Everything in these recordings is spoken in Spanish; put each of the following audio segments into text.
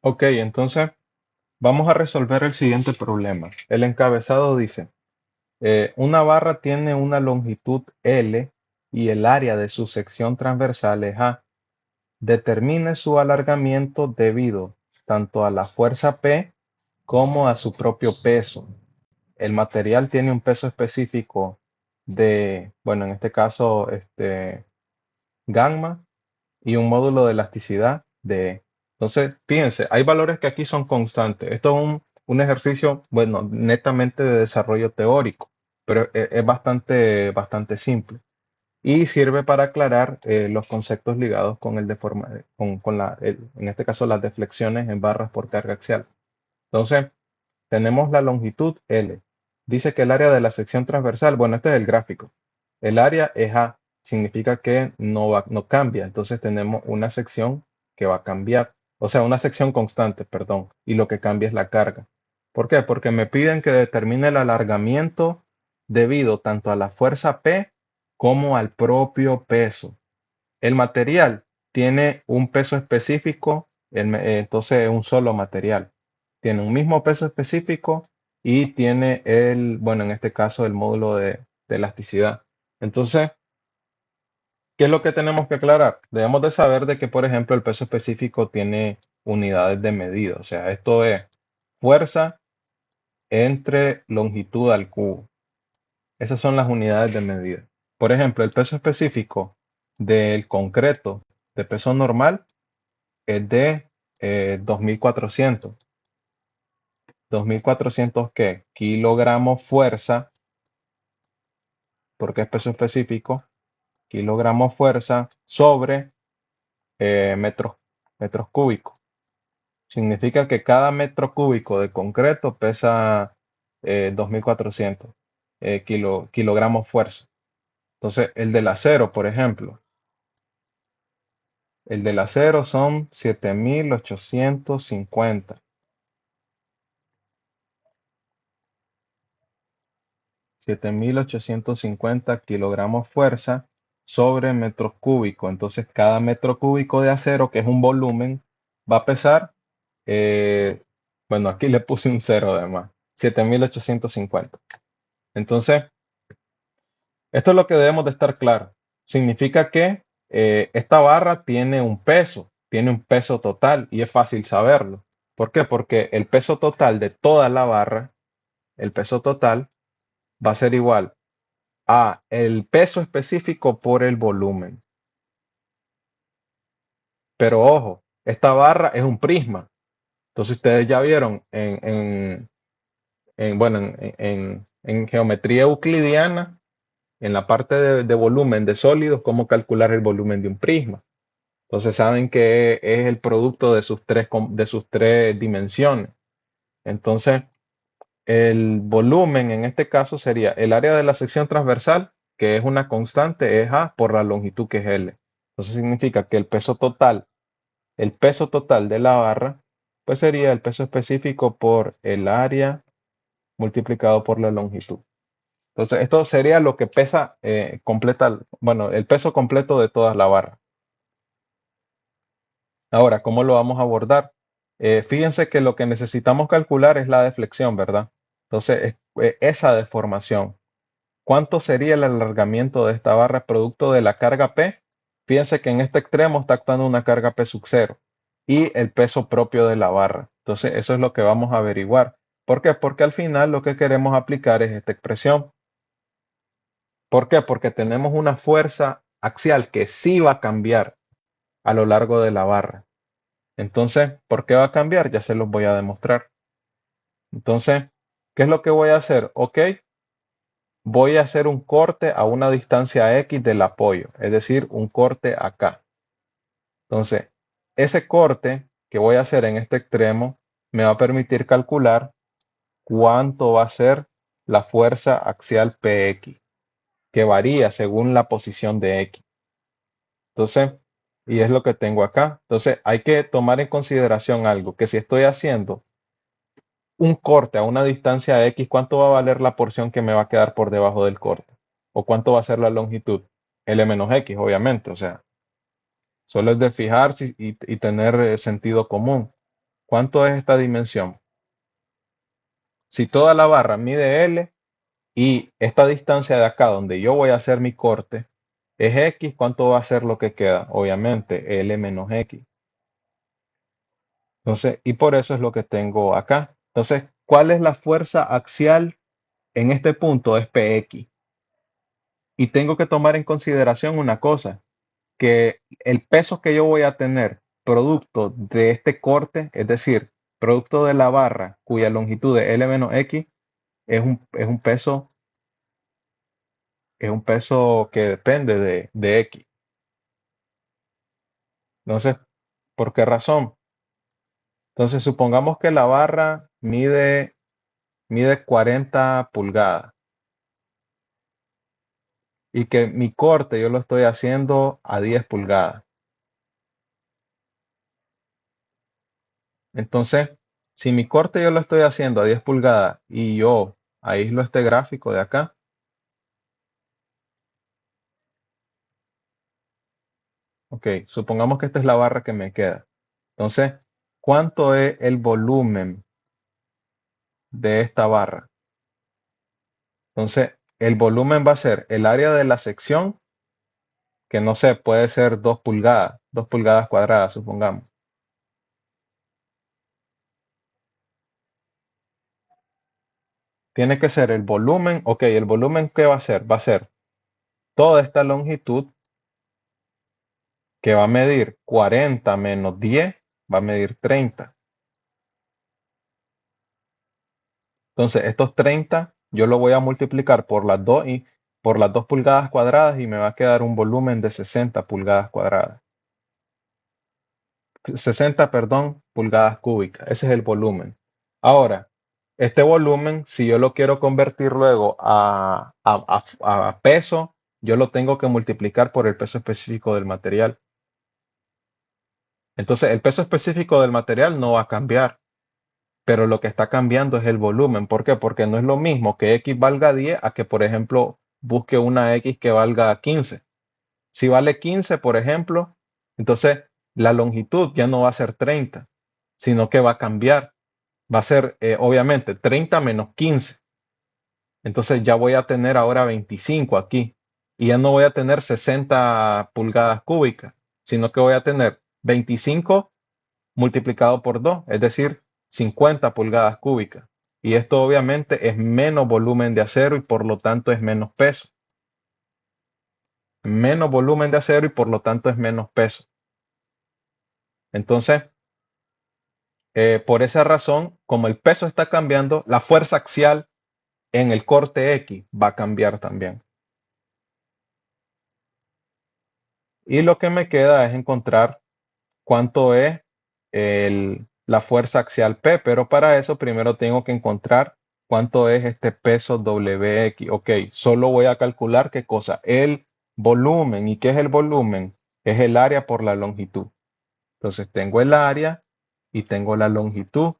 Ok, entonces vamos a resolver el siguiente problema. El encabezado dice, una barra tiene una longitud L y el área de su sección transversal es A. Determine su alargamiento debido tanto a la fuerza P como a su propio peso. El material tiene un peso específico de, bueno, en este caso, gamma y un módulo de elasticidad de E. Entonces, fíjense, hay valores que aquí son constantes. Esto es un ejercicio, bueno, netamente de desarrollo teórico, pero es bastante simple y sirve para aclarar los conceptos ligados con en este caso, las deflexiones en barras por carga axial. Entonces, tenemos la longitud L. Dice que el área de la sección transversal, bueno, este es el gráfico. El área es A, significa que no cambia. Entonces tenemos una sección que va a cambiar. O sea, una sección constante, perdón. Y lo que cambia es la carga. ¿Por qué? Porque me piden que determine el alargamiento debido tanto a la fuerza P como al propio peso. El material tiene un peso específico, entonces es un solo material. Tiene un mismo peso específico y tiene bueno, en este caso el módulo de elasticidad. Entonces, ¿qué es lo que tenemos que aclarar? Debemos de saber de que, por ejemplo, el peso específico tiene unidades de medida. O sea, esto es fuerza entre longitud al cubo. Esas son las unidades de medida. Por ejemplo, el peso específico del concreto de peso normal es de 2400. 2400 ¿qué? Kilogramos fuerza, porque es peso específico, kilogramos fuerza sobre metros cúbicos. Significa que cada metro cúbico de concreto pesa 2400 kilogramos fuerza. Entonces, el del acero, por ejemplo, el del acero son 7850. 7850 kilogramos fuerza sobre metros cúbicos. Entonces, cada metro cúbico de acero, que es un volumen, va a pesar, eh, bueno, aquí le puse un cero además, 7850. Entonces, esto es lo que debemos de estar claro. Significa que esta barra tiene un peso total y es fácil saberlo. ¿Por qué? Porque el peso total de toda la barra, el peso total va a ser igual a el peso específico por el volumen. Pero ojo, esta barra es un prisma. Entonces ustedes ya vieron bueno, en geometría euclidiana, en la parte de volumen de sólidos, cómo calcular el volumen de un prisma. Entonces saben que es el producto de sus tres dimensiones. Entonces, el volumen en este caso sería el área de la sección transversal, que es una constante, es A por la longitud que es L. Entonces significa que el peso total de la barra, pues sería el peso específico por el área multiplicado por la longitud. Entonces esto sería lo que pesa bueno, el peso completo de toda la barra. Ahora, ¿cómo lo vamos a abordar? Fíjense que lo que necesitamos calcular es la deflexión, ¿verdad? Entonces, esa deformación. ¿Cuánto sería el alargamiento de esta barra producto de la carga P? Fíjense que en este extremo está actuando una carga P sub 0 y el peso propio de la barra. Entonces, eso es lo que vamos a averiguar. ¿Por qué? Porque al final lo que queremos aplicar es esta expresión. ¿Por qué? Porque tenemos una fuerza axial que sí va a cambiar a lo largo de la barra. Entonces, ¿por qué va a cambiar? Ya se los voy a demostrar. Entonces, ¿qué es lo que voy a hacer? Ok, voy a hacer un corte a una distancia X del apoyo, es decir, un corte acá. Entonces, ese corte que voy a hacer en este extremo me va a permitir calcular cuánto va a ser la fuerza axial PX, que varía según la posición de X. Entonces, y es lo que tengo acá. Entonces, hay que tomar en consideración algo, que si estoy haciendo un corte a una distancia X, ¿cuánto va a valer la porción que me va a quedar por debajo del corte? ¿O cuánto va a ser la longitud? L menos X, obviamente. O sea, solo es de fijarse y tener sentido común. ¿Cuánto es esta dimensión? Si toda la barra mide L y esta distancia de acá donde yo voy a hacer mi corte es X, ¿cuánto va a ser lo que queda? Obviamente L menos X. Entonces, y por eso es lo que tengo acá. Entonces, ¿cuál es la fuerza axial en este punto? Es PX. Y tengo que tomar en consideración una cosa, que el peso que yo voy a tener producto de este corte, es decir, producto de la barra cuya longitud es L menos X, es un peso que depende de X. Entonces, ¿por qué razón? Entonces, supongamos que la barra mide 40 pulgadas y que mi corte yo lo estoy haciendo a 10 pulgadas. Entonces, si mi corte yo lo estoy haciendo a 10 pulgadas y yo aíslo este gráfico de acá, ok, supongamos que esta es la barra que me queda. Entonces, ¿cuánto es el volumen de esta barra? Entonces, el volumen va a ser el área de la sección, que no sé, puede ser 2 pulgadas cuadradas, supongamos. Tiene que ser el volumen, ok, el volumen ¿qué va a ser? Va a ser toda esta longitud que va a medir 40 menos 10, va a medir 30. Entonces, estos 30 yo lo voy a multiplicar por por las 2 pulgadas cuadradas y me va a quedar un volumen de 60 pulgadas cuadradas. 60, perdón, pulgadas cúbicas. Ese es el volumen. Ahora, este volumen, si yo lo quiero convertir luego a peso, yo lo tengo que multiplicar por el peso específico del material. Entonces, el peso específico del material no va a cambiar, pero lo que está cambiando es el volumen. ¿Por qué? Porque no es lo mismo que X valga 10 a que, por ejemplo, busque una X que valga 15. Si vale 15, por ejemplo, entonces la longitud ya no va a ser 30, sino que va a cambiar. Va a ser, obviamente, 30 menos 15. Entonces ya voy a tener ahora 25 aquí. Y ya no voy a tener 60 pulgadas cúbicas, sino que voy a tener 25 multiplicado por 2, es decir, 50 pulgadas cúbicas. Y esto obviamente es menos volumen de acero y por lo tanto es menos peso. Menos volumen de acero y por lo tanto es menos peso. Entonces, por esa razón, como el peso está cambiando, la fuerza axial en el corte X va a cambiar también. Y lo que me queda es encontrar cuánto es la fuerza axial P, pero para eso primero tengo que encontrar cuánto es este peso WX. Ok, solo voy a calcular qué cosa, el volumen. ¿Y qué es el volumen? Es el área por la longitud. Entonces tengo el área y tengo la longitud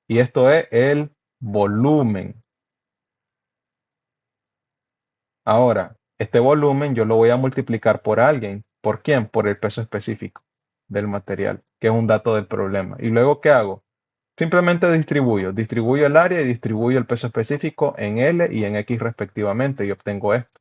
y esto es el volumen. Ahora, este volumen yo lo voy a multiplicar por alguien. ¿Por quién? Por el peso específico del material, que es un dato del problema. ¿Y luego qué hago? Simplemente distribuyo el área y distribuyo el peso específico en L y en X respectivamente y obtengo esto.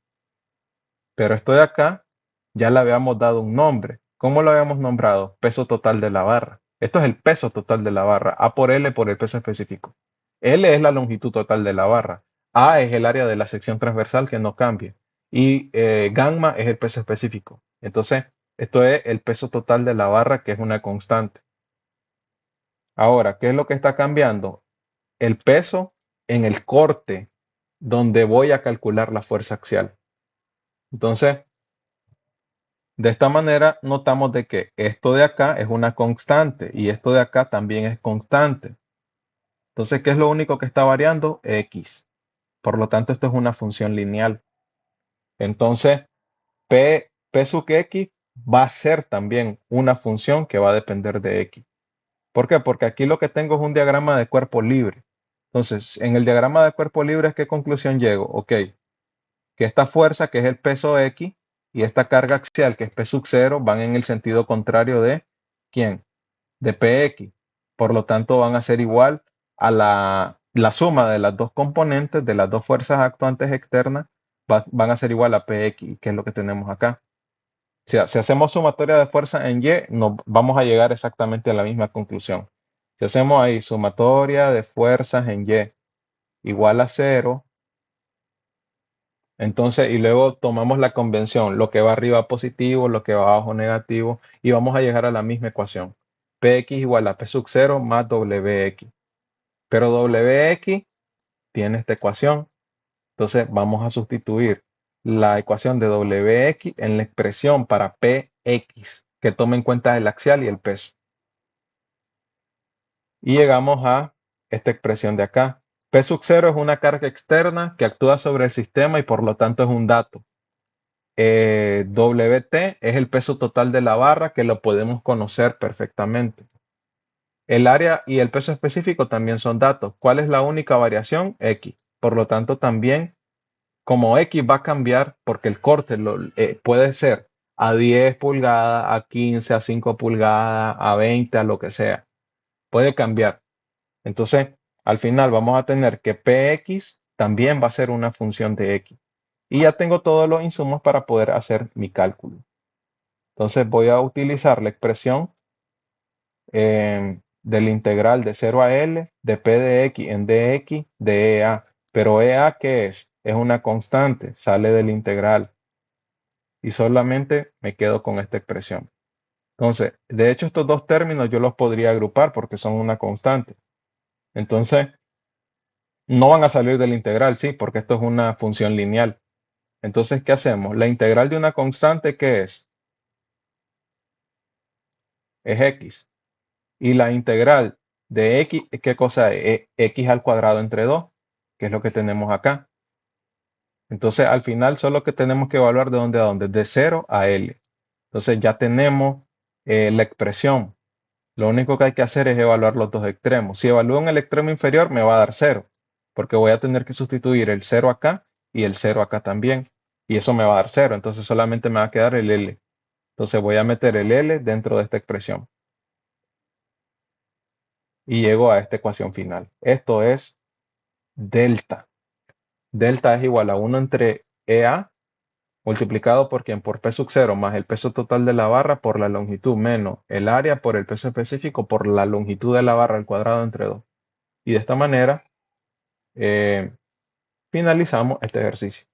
Pero esto de acá ya le habíamos dado un nombre. ¿Cómo lo habíamos nombrado? Peso total de la barra. Esto es el peso total de la barra. A por L por el peso específico. L es la longitud total de la barra. A es el área de la sección transversal que no cambia. Y gamma es el peso específico. Entonces, esto es el peso total de la barra, que es una constante. Ahora, ¿qué es lo que está cambiando? El peso en el corte donde voy a calcular la fuerza axial. Entonces, de esta manera notamos de que esto de acá es una constante y esto de acá también es constante. Entonces, ¿qué es lo único que está variando? X. Por lo tanto, esto es una función lineal. Entonces, P sub X va a ser también una función que va a depender de X. ¿Por qué? Porque aquí lo que tengo es un diagrama de cuerpo libre. Entonces, en el diagrama de cuerpo libre, ¿a qué conclusión llego? Ok, que esta fuerza, que es el peso X, y esta carga axial, que es P sub 0, van en el sentido contrario de ¿quién? De PX. Por lo tanto, van a ser igual a la suma de las dos componentes, de las dos fuerzas actuantes externas, van a ser igual a Px, que es lo que tenemos acá. Si hacemos sumatoria de fuerza en Y, nos vamos a llegar exactamente a la misma conclusión. Si hacemos ahí sumatoria de fuerzas en Y igual a 0, entonces, y luego tomamos la convención, lo que va arriba positivo, lo que va abajo negativo, y vamos a llegar a la misma ecuación. Px igual a P sub 0 más Wx. Pero Wx tiene esta ecuación. Entonces vamos a sustituir la ecuación de Wx en la expresión para Px, que tome en cuenta el axial y el peso. Y llegamos a esta expresión de acá. P sub 0 es una carga externa que actúa sobre el sistema y por lo tanto es un dato. Wt es el peso total de la barra, que lo podemos conocer perfectamente. El área y el peso específico también son datos. ¿Cuál es la única variación? X. Por lo tanto, también como X va a cambiar, porque el corte puede ser a 10 pulgadas, a 15, a 5 pulgadas, a 20, a lo que sea. Puede cambiar. Entonces, al final vamos a tener que Px también va a ser una función de X. Y ya tengo todos los insumos para poder hacer mi cálculo. Entonces voy a utilizar la expresión del integral de 0 a L de P de X en dx de EA. Pero EA, ¿qué es? Es una constante, sale del integral. Y solamente me quedo con esta expresión. Entonces, de hecho, estos dos términos yo los podría agrupar porque son una constante. Entonces, no van a salir del integral, sí, porque esto es una función lineal. Entonces, ¿qué hacemos? La integral de una constante, ¿qué es? Es x. Y la integral de x, ¿qué cosa es? X al cuadrado entre 2, que es lo que tenemos acá. Entonces, al final, solo que tenemos que evaluar de dónde a dónde, de 0 a L. Entonces, ya tenemos la expresión. Lo único que hay que hacer es evaluar los dos extremos. Si evalúo en el extremo inferior, me va a dar 0, porque voy a tener que sustituir el 0 acá y el 0 acá también. Y eso me va a dar 0, entonces solamente me va a quedar el L. Entonces voy a meter el L dentro de esta expresión. Y llego a esta ecuación final. Esto es delta. Delta es igual a 1 entre EA multiplicado por quién? Por P sub 0 más el peso total de la barra por la longitud menos el área por el peso específico por la longitud de la barra al cuadrado entre 2. Y de esta manera finalizamos este ejercicio.